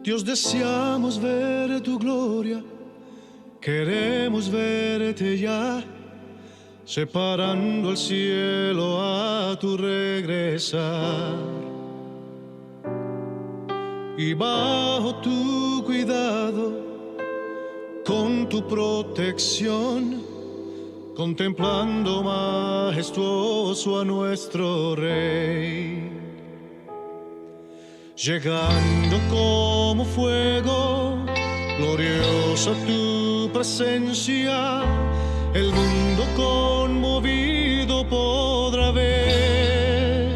Dios, deseamos ver tu gloria, queremos verte ya, separando el cielo a tu regresar. Y bajo tu cuidado, con tu protección, contemplando majestuoso a nuestro Rey. Llegando como fuego, gloriosa tu presencia, el mundo conmovido podrá ver.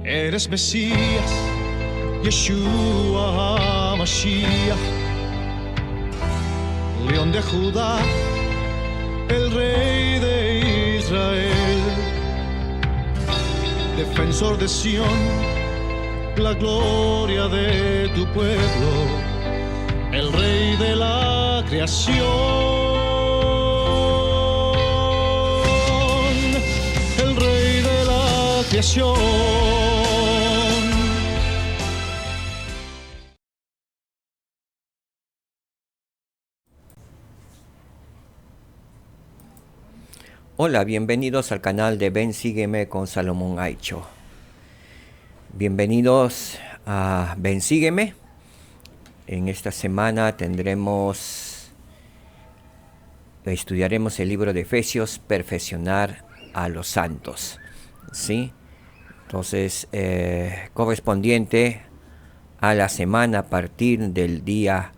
Eres Mesías, Yeshua HaMashiach, León de Judá, el Rey de Israel, defensor de Sión, la gloria de tu pueblo, el Rey de la creación, el Rey de la creación. Hola, bienvenidos al canal de Ven Sígueme con Salomón Aicho. Bienvenidos a Ven Sígueme. En esta semana estudiaremos el libro de Efesios, Perfeccionar a los Santos. ¿Sí? Entonces, correspondiente a la semana a partir del día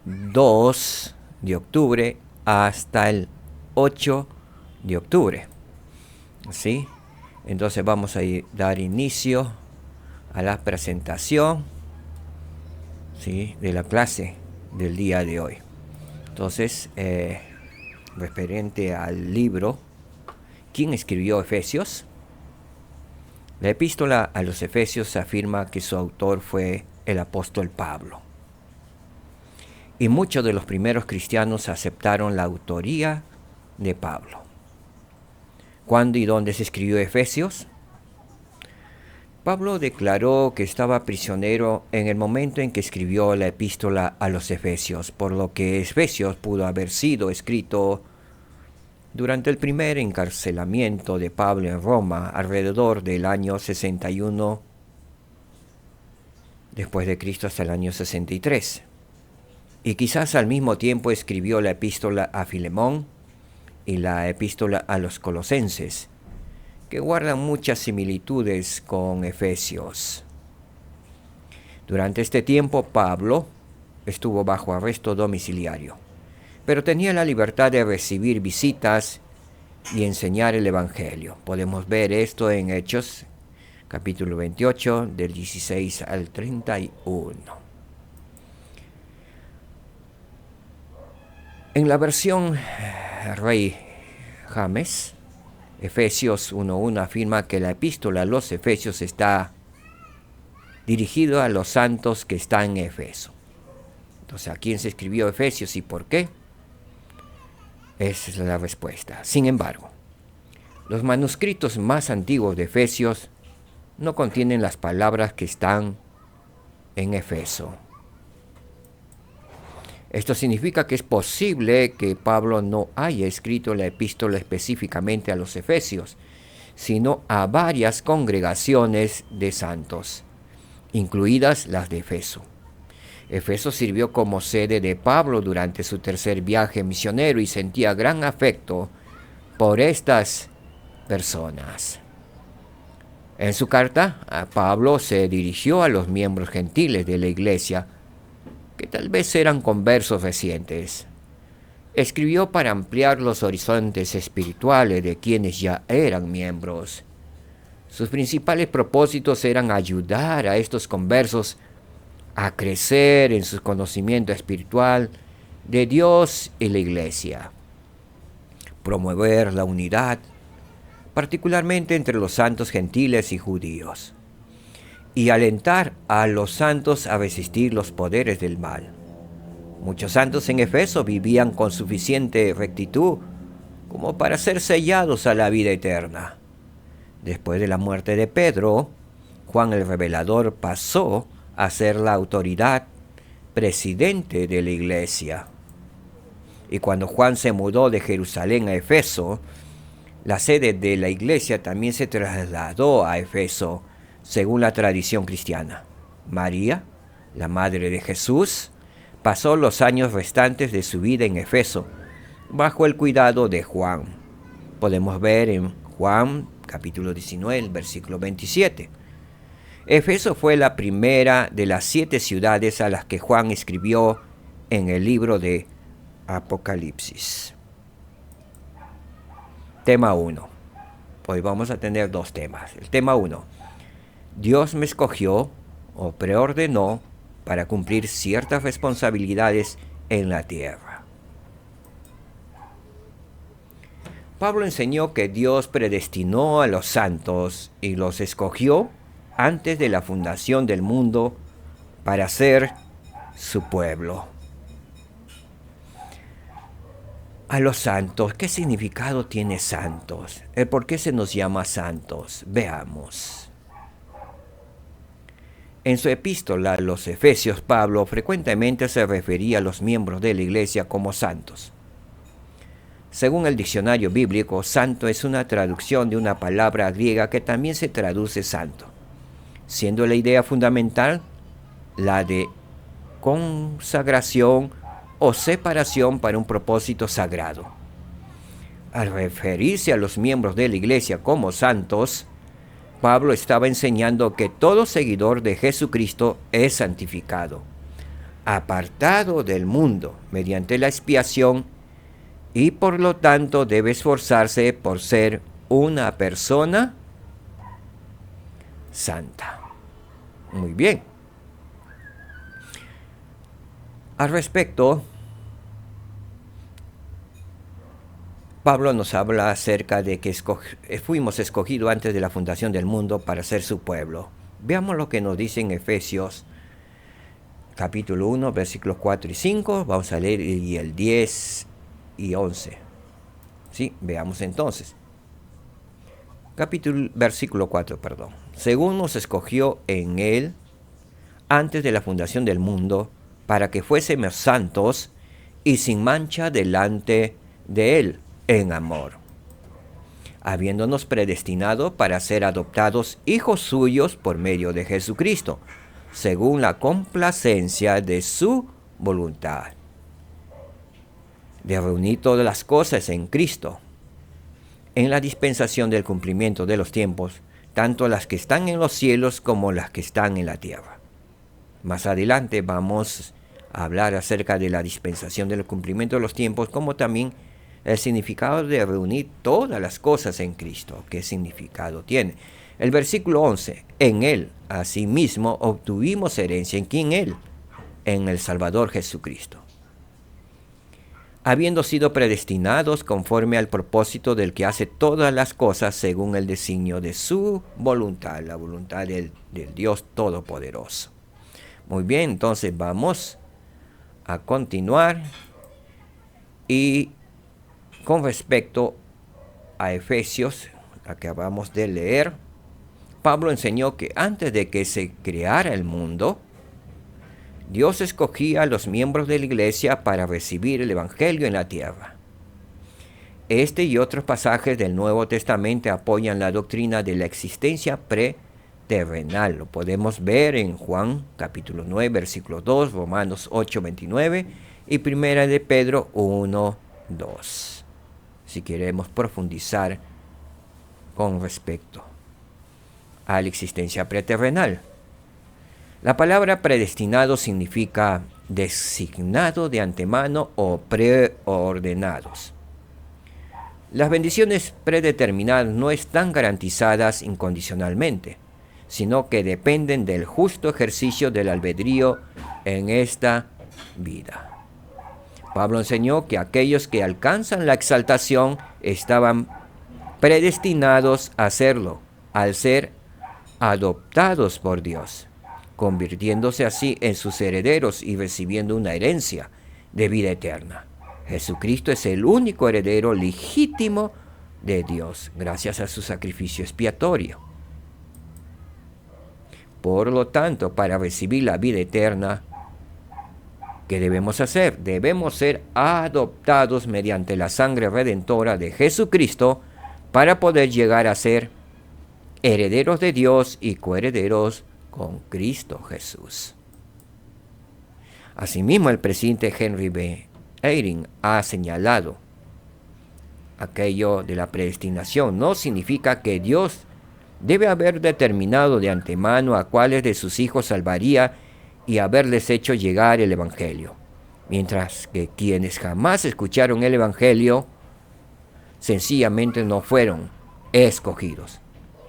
2 de octubre hasta el 8 de octubre. ¿Sí? Entonces vamos a dar inicio a la presentación, ¿sí?, de la clase del día de hoy. Entonces, referente al libro, ¿quién escribió Efesios? La epístola a los Efesios afirma que su autor fue el apóstol Pablo. Y muchos de los primeros cristianos aceptaron la autoría de Pablo. ¿Cuándo y dónde se escribió Efesios? Pablo declaró que estaba prisionero en el momento en que escribió la epístola a los Efesios, por lo que Efesios pudo haber sido escrito durante el primer encarcelamiento de Pablo en Roma, alrededor del año 61 después de Cristo hasta el año 63. Y quizás al mismo tiempo escribió la epístola a Filemón y la epístola a los Colosenses, que guardan muchas similitudes con Efesios. Durante este tiempo, Pablo estuvo bajo arresto domiciliario, pero tenía la libertad de recibir visitas y enseñar el Evangelio. Podemos ver esto en Hechos, capítulo 28, del 16 al 31. En la versión Rey James, Efesios 1.1 afirma que la epístola a los Efesios está dirigido a los santos que están en Efeso. Entonces, ¿a quién se escribió Efesios y por qué? Esa es la respuesta. Sin embargo, los manuscritos más antiguos de Efesios no contienen las palabras que están en Efeso. Esto significa que es posible que Pablo no haya escrito la epístola específicamente a los Efesios, sino a varias congregaciones de santos, incluidas las de Efeso. Efeso sirvió como sede de Pablo durante su tercer viaje misionero y sentía gran afecto por estas personas. En su carta, Pablo se dirigió a los miembros gentiles de la iglesia, que tal vez eran conversos recientes. Escribió para ampliar los horizontes espirituales de quienes ya eran miembros. Sus principales propósitos eran ayudar a estos conversos a crecer en su conocimiento espiritual de Dios y la iglesia, promover la unidad, particularmente entre los santos gentiles y judíos, y alentar a los santos a resistir los poderes del mal. Muchos santos en Efeso vivían con suficiente rectitud como para ser sellados a la vida eterna. Después de la muerte de Pedro, Juan el Revelador pasó a ser la autoridad presidente de la iglesia. Y cuando Juan se mudó de Jerusalén a Éfeso, la sede de la iglesia también se trasladó a Éfeso, según la tradición cristiana. María, la madre de Jesús, pasó los años restantes de su vida en Éfeso, bajo el cuidado de Juan. Podemos ver en Juan capítulo 19, versículo 27. Éfeso fue la primera de las 7 ciudades a las que Juan escribió en el libro de Apocalipsis. Tema 1. Hoy vamos a tener 2 temas. El tema 1. Dios me escogió o preordenó para cumplir ciertas responsabilidades en la tierra. Pablo enseñó que Dios predestinó a los santos y los escogió antes de la fundación del mundo para ser su pueblo. A los santos, ¿qué significado tiene santos? ¿El por qué se nos llama santos? Veamos. En su epístola a los Efesios, Pablo frecuentemente se refería a los miembros de la iglesia como santos. Según el diccionario bíblico, santo es una traducción de una palabra griega que también se traduce santo, siendo la idea fundamental la de consagración o separación para un propósito sagrado. Al referirse a los miembros de la iglesia como santos, Pablo estaba enseñando que todo seguidor de Jesucristo es santificado, apartado del mundo mediante la expiación y por lo tanto debe esforzarse por ser una persona santa. Muy bien. Al respecto, Pablo nos habla acerca de que fuimos escogidos antes de la fundación del mundo para ser su pueblo. Veamos lo que nos dice en Efesios capítulo 1, versículos 4 y 5. Vamos a leer y el 10 y 11. Sí, veamos entonces. Versículo 4, perdón. Según nos escogió en él antes de la fundación del mundo, para que fuésemos santos y sin mancha delante de él en amor, habiéndonos predestinado para ser adoptados hijos suyos por medio de Jesucristo, según la complacencia de su voluntad, de reunir todas las cosas en Cristo, en la dispensación del cumplimiento de los tiempos, tanto las que están en los cielos como las que están en la tierra. Más adelante vamos a hablar acerca de la dispensación del cumplimiento de los tiempos, como también el significado de reunir todas las cosas en Cristo. ¿Qué significado tiene? El versículo 11. En él, asimismo, obtuvimos herencia. ¿En quién él? En el Salvador Jesucristo, habiendo sido predestinados conforme al propósito del que hace todas las cosas según el designio de su voluntad, la voluntad del Dios Todopoderoso. Muy bien, entonces vamos a continuar. Y con respecto a Efesios, acabamos de leer, Pablo enseñó que antes de que se creara el mundo, Dios escogía a los miembros de la iglesia para recibir el evangelio en la tierra. Este y otros pasajes del Nuevo Testamento apoyan la doctrina de la existencia preterrenal. Lo podemos ver en Juan capítulo 9, versículo 2, Romanos 8, 29 y Primera de Pedro 1, 2. Si queremos profundizar con respecto a la existencia preterrenal. La palabra predestinado significa designado de antemano o preordenados. Las bendiciones predeterminadas no están garantizadas incondicionalmente, sino que dependen del justo ejercicio del albedrío en esta vida. Pablo enseñó que aquellos que alcanzan la exaltación estaban predestinados a hacerlo, al ser adoptados por Dios, convirtiéndose así en sus herederos y recibiendo una herencia de vida eterna. Jesucristo es el único heredero legítimo de Dios, gracias a su sacrificio expiatorio. Por lo tanto, para recibir la vida eterna, ¿qué debemos hacer? Debemos ser adoptados mediante la sangre redentora de Jesucristo para poder llegar a ser herederos de Dios y coherederos con Cristo Jesús. Asimismo, el presidente Henry B. Eyring ha señalado: aquello de la predestinación no significa que Dios debe haber determinado de antemano a cuáles de sus hijos salvaría y haberles hecho llegar el Evangelio, mientras que quienes jamás escucharon el Evangelio sencillamente no fueron escogidos.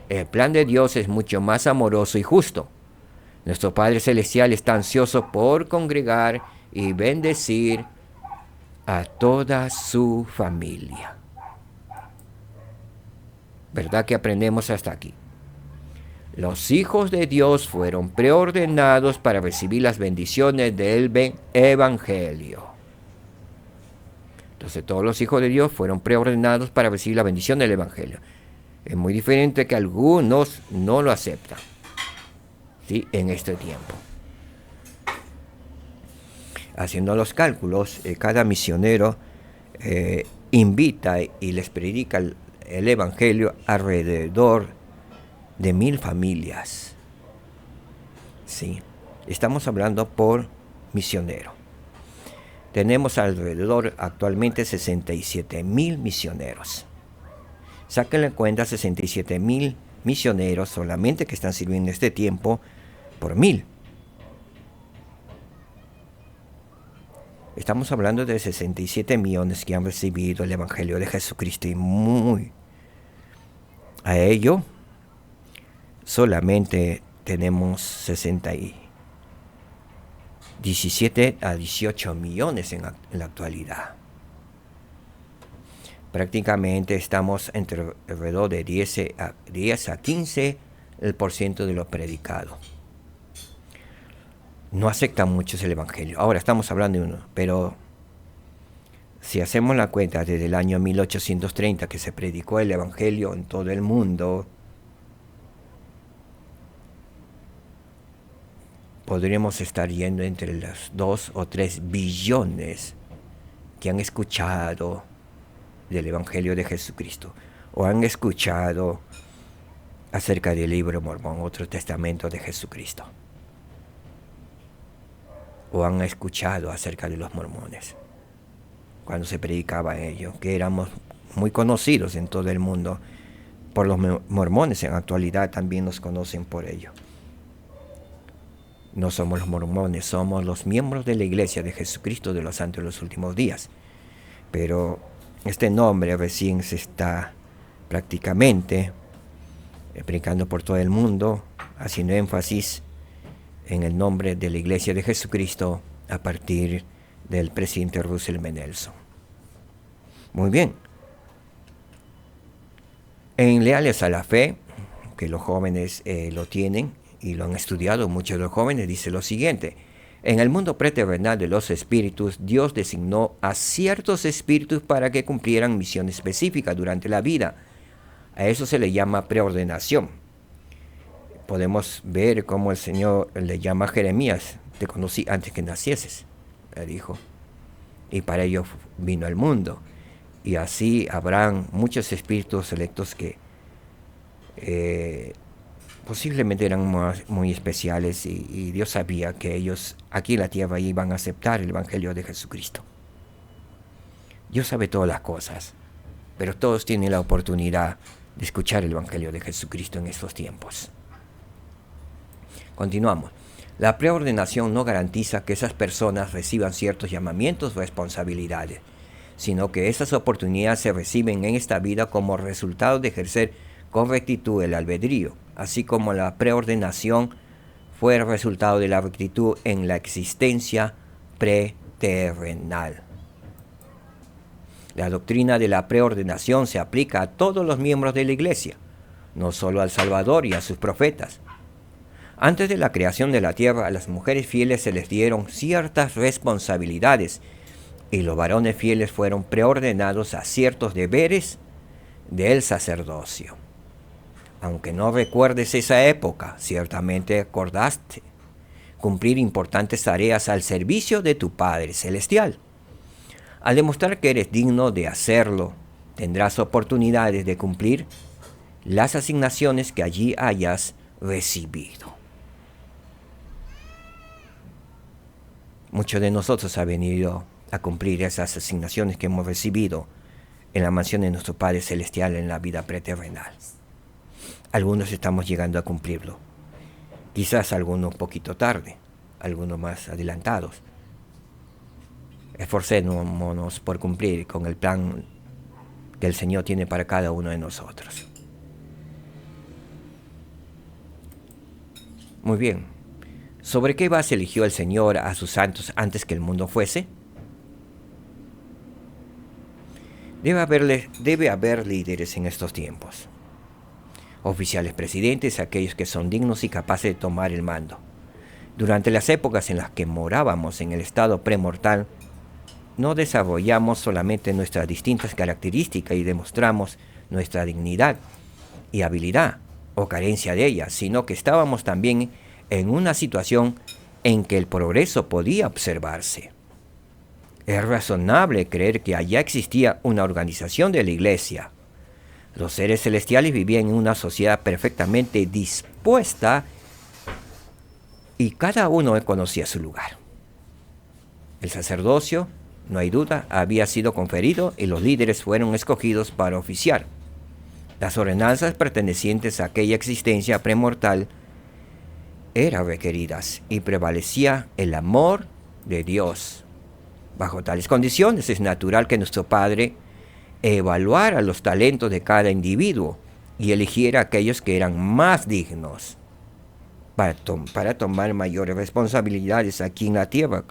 El plan de Dios es mucho más amoroso y justo. Nuestro Padre Celestial está ansioso por congregar y bendecir a toda su familia. ¿Verdad que aprendemos hasta aquí? Los hijos de Dios fueron preordenados para recibir las bendiciones del Evangelio. Entonces todos los hijos de Dios fueron preordenados para recibir la bendición del Evangelio. Es muy diferente que algunos no lo aceptan, ¿sí?, en este tiempo. Haciendo los cálculos, cada misionero invita y les predica el Evangelio alrededor de 1000 familias. Sí, estamos hablando por misionero. Tenemos alrededor actualmente 67,000 misioneros. Sáquenle cuenta 67,000 misioneros solamente que están sirviendo en este tiempo por 1000. Estamos hablando de 67 millones que han recibido el Evangelio de Jesucristo, y a ello solamente tenemos 17 a 18 millones en la actualidad. Prácticamente estamos entre alrededor de 10 a 15% de lo predicado. No aceptan muchos el Evangelio. Ahora estamos hablando de uno, pero si hacemos la cuenta desde el año 1830 que se predicó el Evangelio en todo el mundo, podríamos estar yendo entre los 2 o 3 billones que han escuchado del Evangelio de Jesucristo, o han escuchado acerca del libro de Mormón, otro testamento de Jesucristo, o han escuchado acerca de los mormones, cuando se predicaba ello, que éramos muy conocidos en todo el mundo por los mormones. En la actualidad también nos conocen por ello. No somos los mormones, somos los miembros de la Iglesia de Jesucristo de los Santos de los Últimos Días. Pero este nombre recién se está prácticamente predicando por todo el mundo, haciendo énfasis en el nombre de la Iglesia de Jesucristo a partir del presidente Russell M. Nelson. Muy bien. En Leales a la Fe, que los jóvenes lo tienen y lo han estudiado, muchos de los jóvenes, dice lo siguiente: en el mundo preterrenal de los espíritus, Dios designó a ciertos espíritus para que cumplieran misiones específicas durante la vida. A eso se le llama preordenación. Podemos ver cómo el Señor le llama a Jeremías: te conocí antes que nacieses, le dijo, y para ello vino al mundo. Y así habrán muchos espíritus selectos que posiblemente eran muy especiales, y Dios sabía que ellos aquí en la tierra iban a aceptar el Evangelio de Jesucristo. Dios sabe todas las cosas, pero todos tienen la oportunidad de escuchar el Evangelio de Jesucristo en estos tiempos. Continuamos. La preordenación no garantiza que esas personas reciban ciertos llamamientos o responsabilidades, sino que esas oportunidades se reciben en esta vida como resultado de ejercer con rectitud el albedrío, así como la preordenación fue el resultado de la rectitud en la existencia preterrenal. La doctrina de la preordenación se aplica a todos los miembros de la Iglesia, no solo al Salvador y a sus profetas. Antes de la creación de la tierra, a las mujeres fieles se les dieron ciertas responsabilidades, y los varones fieles fueron preordenados a ciertos deberes del sacerdocio. Aunque no recuerdes esa época, ciertamente acordaste cumplir importantes tareas al servicio de tu Padre Celestial. Al demostrar que eres digno de hacerlo, tendrás oportunidades de cumplir las asignaciones que allí hayas recibido. Muchos de nosotros han venido a cumplir esas asignaciones que hemos recibido en la mansión de nuestro Padre Celestial en la vida preterrenal. Algunos estamos llegando a cumplirlo. Quizás algunos un poquito tarde, algunos más adelantados. Esforcémonos por cumplir con el plan que el Señor tiene para cada uno de nosotros. Muy bien. ¿Sobre qué base eligió el Señor a sus santos antes que el mundo fuese? Debe haber líderes en estos tiempos. Oficiales presidentes, aquellos que son dignos y capaces de tomar el mando. Durante las épocas en las que morábamos en el estado premortal, no desarrollamos solamente nuestras distintas características y demostramos nuestra dignidad y habilidad o carencia de ellas, sino que estábamos también en una situación en que el progreso podía observarse. Es razonable creer que allá existía una organización de la iglesia. Los seres celestiales vivían en una sociedad perfectamente dispuesta y cada uno conocía su lugar. El sacerdocio, no hay duda, había sido conferido y los líderes fueron escogidos para oficiar. Las ordenanzas pertenecientes a aquella existencia premortal eran requeridas y prevalecía el amor de Dios. Bajo tales condiciones es natural que nuestro Padre evaluara los talentos de cada individuo y eligiera aquellos que eran más dignos para tomar mayores responsabilidades aquí en la tierra.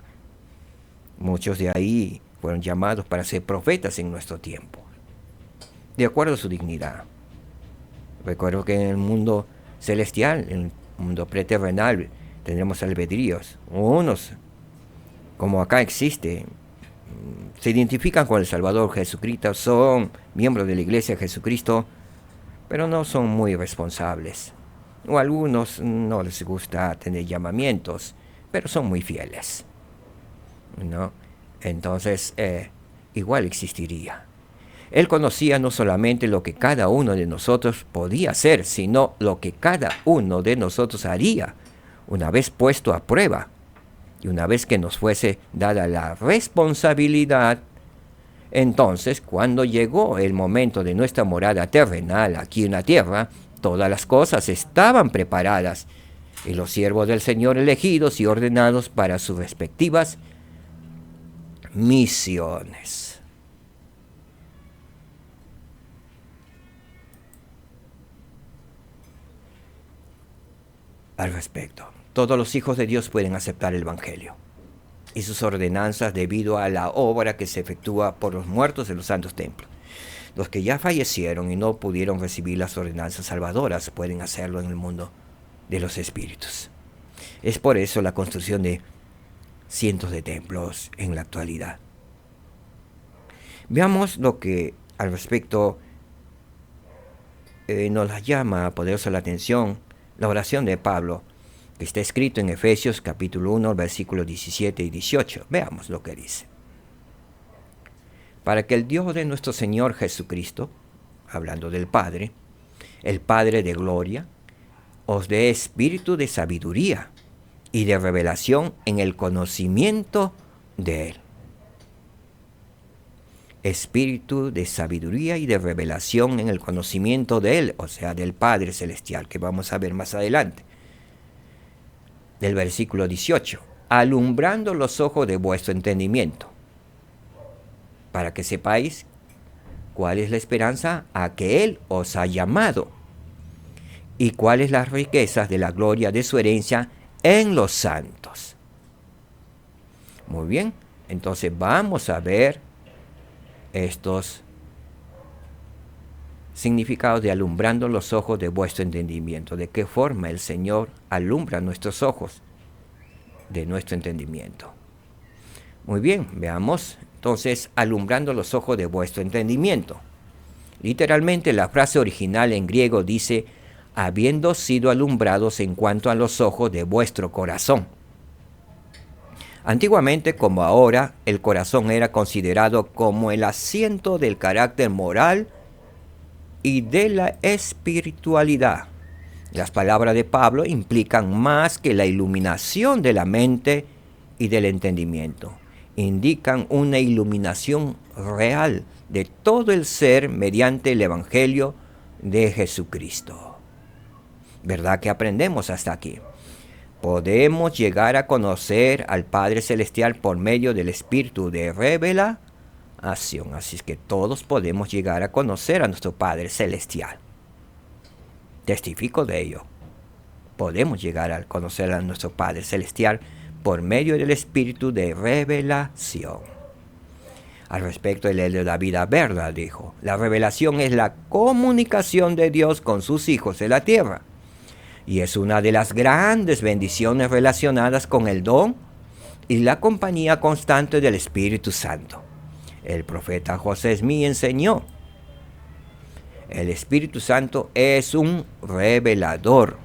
Muchos de ahí fueron llamados para ser profetas en nuestro tiempo, de acuerdo a su dignidad. Recuerdo que en el mundo celestial, en el mundo preterrenal, tendremos albedríos. Unos, como acá existe, se identifican con el Salvador Jesucristo, son miembros de la Iglesia de Jesucristo, pero no son muy responsables. O a algunos no les gusta tener llamamientos, pero son muy fieles, ¿no? Entonces, igual existiría. Él conocía no solamente lo que cada uno de nosotros podía hacer, sino lo que cada uno de nosotros haría una vez puesto a prueba y una vez que nos fuese dada la responsabilidad. Entonces, cuando llegó el momento de nuestra morada terrenal aquí en la tierra, todas las cosas estaban preparadas y los siervos del Señor elegidos y ordenados para sus respectivas misiones. Al respecto, todos los hijos de Dios pueden aceptar el Evangelio y sus ordenanzas debido a la obra que se efectúa por los muertos de los santos templos. Los que ya fallecieron y no pudieron recibir las ordenanzas salvadoras pueden hacerlo en el mundo de los espíritus. Es por eso la construcción de cientos de templos en la actualidad. Veamos lo que al respecto nos llama poderosa la atención, la oración de Pablo, que está escrito en Efesios capítulo 1, versículos 17 y 18. Veamos lo que dice. Para que el Dios de nuestro Señor Jesucristo, hablando del Padre, el Padre de gloria, os dé espíritu de sabiduría y de revelación en el conocimiento de Él. Espíritu de sabiduría y de revelación en el conocimiento de Él, o sea, del Padre Celestial, que vamos a ver más adelante. Del versículo 18, alumbrando los ojos de vuestro entendimiento, para que sepáis cuál es la esperanza a que Él os ha llamado, y cuáles las riquezas de la gloria de su herencia en los santos. Muy bien, entonces vamos a ver estos significados de alumbrando los ojos de vuestro entendimiento. ¿De qué forma el Señor alumbra nuestros ojos de nuestro entendimiento? Muy bien, veamos entonces alumbrando los ojos de vuestro entendimiento. Literalmente la frase original en griego dice habiendo sido alumbrados en cuanto a los ojos de vuestro corazón. Antiguamente, como ahora, el corazón era considerado como el asiento del carácter moral y de la espiritualidad. Las palabras de Pablo implican más que la iluminación de la mente y del entendimiento. Indican una iluminación real de todo el ser mediante el Evangelio de Jesucristo. ¿Verdad que aprendemos hasta aquí? Podemos llegar a conocer al Padre Celestial por medio del Espíritu de revelación. Así es que todos podemos llegar a conocer a nuestro Padre Celestial. Testifico de ello. Podemos llegar a conocer a nuestro Padre Celestial por medio del Espíritu de revelación. Al respecto, el elder David Aberla dijo: la revelación es la comunicación de Dios con sus hijos de la tierra. Y es una de las grandes bendiciones relacionadas con el don y la compañía constante del Espíritu Santo. El profeta José Smith enseñó: el Espíritu Santo es un revelador,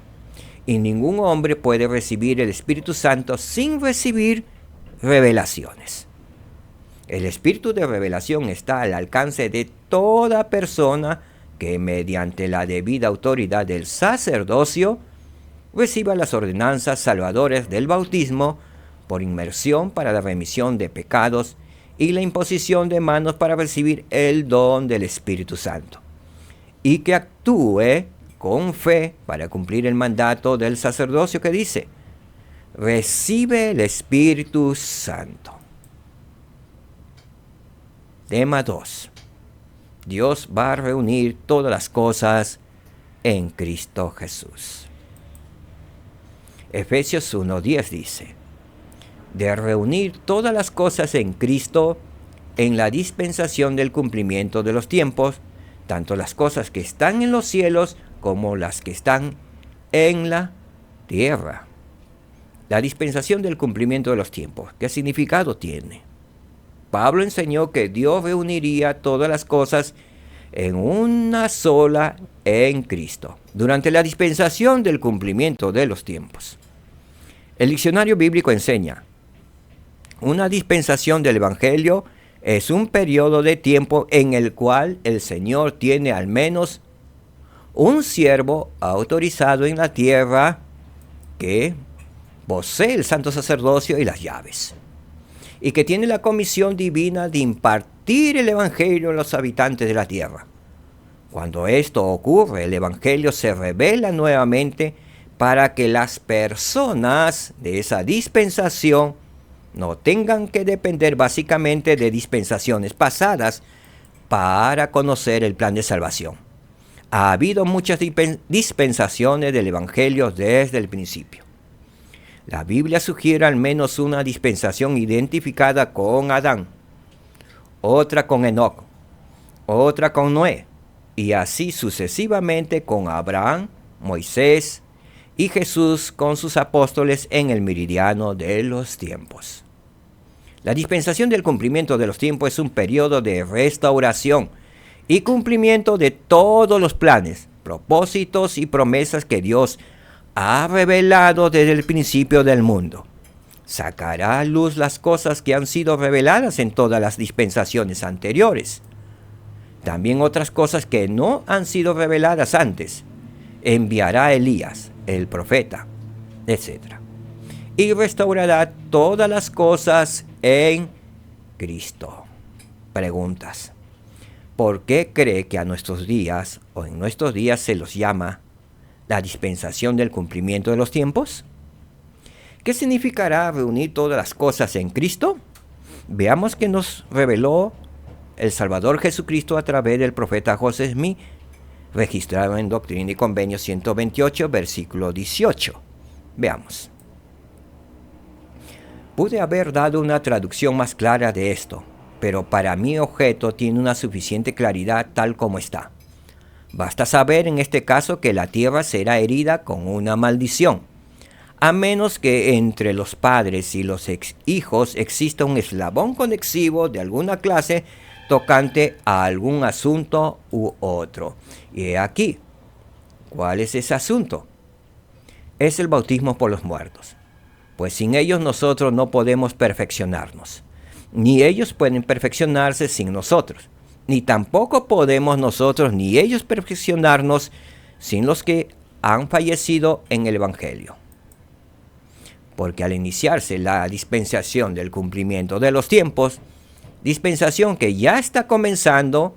y ningún hombre puede recibir el Espíritu Santo sin recibir revelaciones. El Espíritu de revelación está al alcance de toda persona que, mediante la debida autoridad del sacerdocio, reciba las ordenanzas salvadoras del bautismo por inmersión para la remisión de pecados y la imposición de manos para recibir el don del Espíritu Santo, y que actúe con fe para cumplir el mandato del sacerdocio que dice: recibe el Espíritu Santo. Tema 2. Dios va a reunir todas las cosas en Cristo Jesús. Efesios 1:10 dice: de reunir todas las cosas en Cristo en la dispensación del cumplimiento de los tiempos, tanto las cosas que están en los cielos como las que están en la tierra. La dispensación del cumplimiento de los tiempos, ¿qué significado tiene? Pablo enseñó que Dios reuniría todas las cosas en una sola en Cristo, durante la dispensación del cumplimiento de los tiempos. El diccionario bíblico enseña: una dispensación del Evangelio es un periodo de tiempo en el cual el Señor tiene al menos un siervo autorizado en la tierra que posee el santo sacerdocio y las llaves, y que tiene la comisión divina de impartir el Evangelio a los habitantes de la tierra. Cuando esto ocurre, el Evangelio se revela nuevamente para que las personas de esa dispensación no tengan que depender básicamente de dispensaciones pasadas para conocer el plan de salvación. Ha habido muchas dispensaciones del Evangelio desde el principio. La Biblia sugiere al menos una dispensación identificada con Adán, otra con Enoc, otra con Noé, y así sucesivamente con Abraham, Moisés y Jesús con sus apóstoles en el meridiano de los tiempos. La dispensación del cumplimiento de los tiempos es un periodo de restauración y cumplimiento de todos los planes, propósitos y promesas que Dios ha revelado desde el principio del mundo. Sacará a luz las cosas que han sido reveladas en todas las dispensaciones anteriores. También otras cosas que no han sido reveladas antes. Enviará a Elías, el profeta, etc. Y restaurará todas las cosas en Cristo. Preguntas: ¿por qué cree que a nuestros días o en nuestros días se los llama la dispensación del cumplimiento de los tiempos? ¿Qué significará reunir todas las cosas en Cristo? Veamos que nos reveló el Salvador Jesucristo a través del profeta José Smith, registrado en Doctrina y Convenio 128, versículo 18. Veamos. Pude haber dado una traducción más clara de esto, pero para mi objeto tiene una suficiente claridad tal como está. Basta saber en este caso que la tierra será herida con una maldición, a menos que entre los padres y los hijos exista un eslabón conexivo de alguna clase tocante a algún asunto u otro. Y aquí, ¿Cuál es ese asunto? Es el bautismo por los muertos. Pues sin ellos nosotros no podemos perfeccionarnos. Ni ellos pueden perfeccionarse sin nosotros. Ni tampoco podemos nosotros ni ellos perfeccionarnos sin los que han fallecido en el Evangelio. Porque al iniciarse la dispensación del cumplimiento de los tiempos, dispensación que ya está comenzando,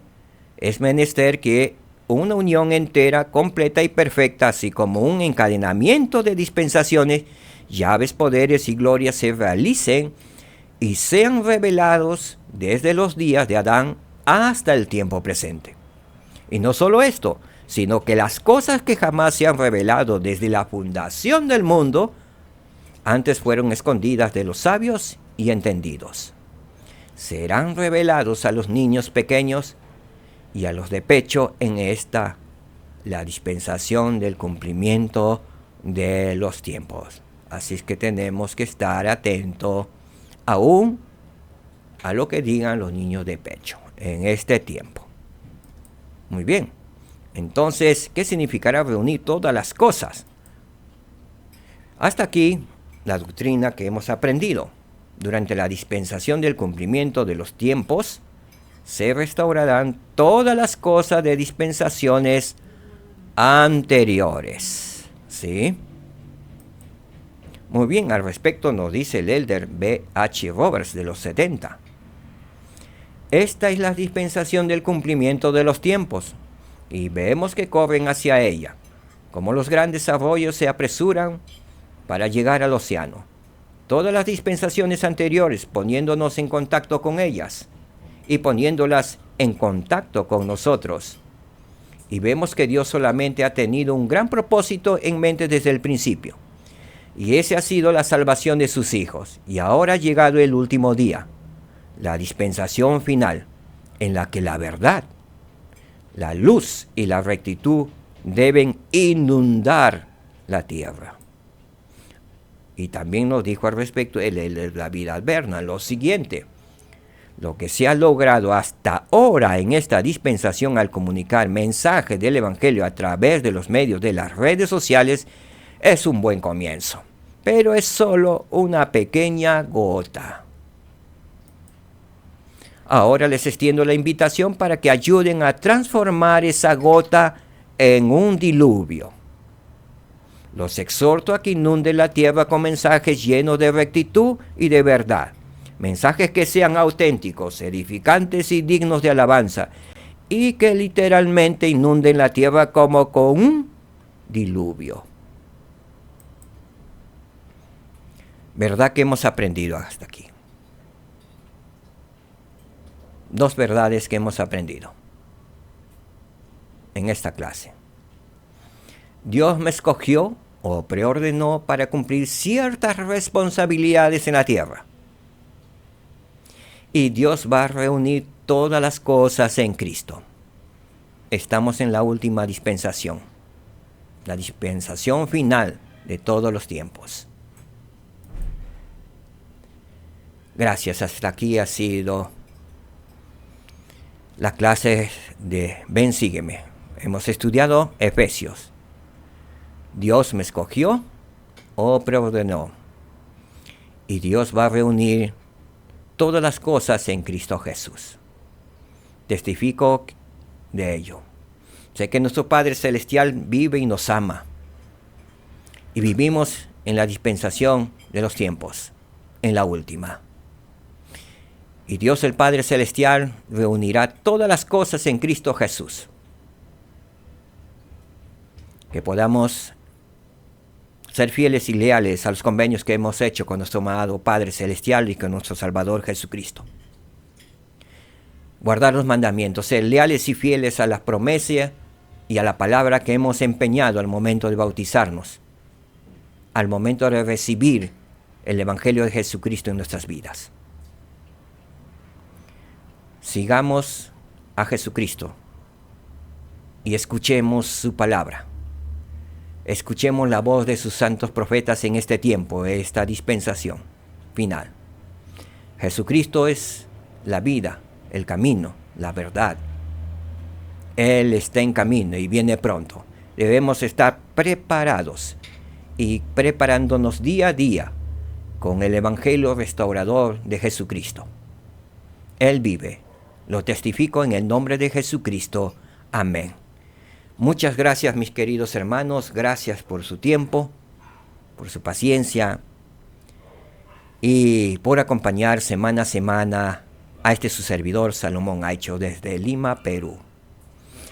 es menester que una unión entera, completa y perfecta, así como un encadenamiento de dispensaciones, llaves, poderes y glorias se realicen y sean revelados desde los días de Adán hasta el tiempo presente. Y no solo esto, sino que las cosas que jamás se han revelado desde la fundación del mundo, antes fueron escondidas de los sabios y entendidos. Serán revelados a los niños pequeños y a los de pecho en esta, la dispensación del cumplimiento de los tiempos. Así es que tenemos que estar atentos aún a lo que digan los niños de pecho en este tiempo. Muy bien. Entonces, ¿qué significará reunir todas las cosas? Hasta aquí la doctrina que hemos aprendido. Durante la dispensación del cumplimiento de los tiempos, se restaurarán todas las cosas de dispensaciones anteriores. ¿Sí? Muy bien, al respecto nos dice el elder B. H. Roberts de los 70. Esta es la dispensación del cumplimiento de los tiempos, y vemos que corren hacia ella, como los grandes arroyos se apresuran para llegar al océano. Todas las dispensaciones anteriores poniéndonos en contacto con ellas y poniéndolas en contacto con nosotros. Y vemos que Dios solamente ha tenido un gran propósito en mente desde el principio. Y ese ha sido la salvación de sus hijos. Y ahora ha llegado el último día, la dispensación final, en la que la verdad, la luz y la rectitud deben inundar la tierra. Y también nos dijo al respecto el David Alberna lo siguiente: lo que se ha logrado hasta ahora en esta dispensación al comunicar mensajes del Evangelio a través de los medios de las redes sociales es un buen comienzo, pero es solo una pequeña gota. Ahora les extiendo la invitación para que ayuden a transformar esa gota en un diluvio. Los exhorto a que inunden la tierra con mensajes llenos de rectitud y de verdad. Mensajes que sean auténticos, edificantes y dignos de alabanza, y que literalmente inunden la tierra como con un diluvio. ¿Verdad que hemos aprendido hasta aquí? Dos verdades que hemos aprendido en esta clase. Dios me escogió o preordenó para cumplir ciertas responsabilidades en la tierra. Y Dios va a reunir todas las cosas en Cristo. Estamos en la última dispensación, la dispensación final de todos los tiempos. Gracias, hasta aquí ha sido la clase de Ven, sígueme. Hemos estudiado Efesios. Dios me escogió o preordenó. Y Dios va a reunir todas las cosas en Cristo Jesús. Testifico de ello. Sé que nuestro Padre Celestial vive y nos ama. Y vivimos en la dispensación de los tiempos, en la última. Y Dios el Padre Celestial reunirá todas las cosas en Cristo Jesús. Que podamos ser fieles y leales a los convenios que hemos hecho con nuestro amado Padre Celestial y con nuestro Salvador Jesucristo. Guardar los mandamientos, ser leales y fieles a las promesas y a la palabra que hemos empeñado al momento de bautizarnos, al momento de recibir el Evangelio de Jesucristo en nuestras vidas. Sigamos a Jesucristo y escuchemos su palabra. Escuchemos la voz de sus santos profetas en este tiempo, esta dispensación final. Jesucristo es la vida, el camino, la verdad. Él está en camino y viene pronto. Debemos estar preparados y preparándonos día a día con el Evangelio restaurador de Jesucristo. Él vive. Lo testifico en el nombre de Jesucristo. Amén. Muchas gracias, mis queridos hermanos. Gracias por su tiempo, por su paciencia y por acompañar semana a semana a este su servidor Salomón Aicho desde Lima, Perú.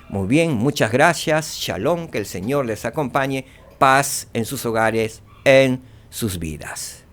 Muy bien, muchas gracias. Shalom, que el Señor les acompañe. Paz en sus hogares, en sus vidas.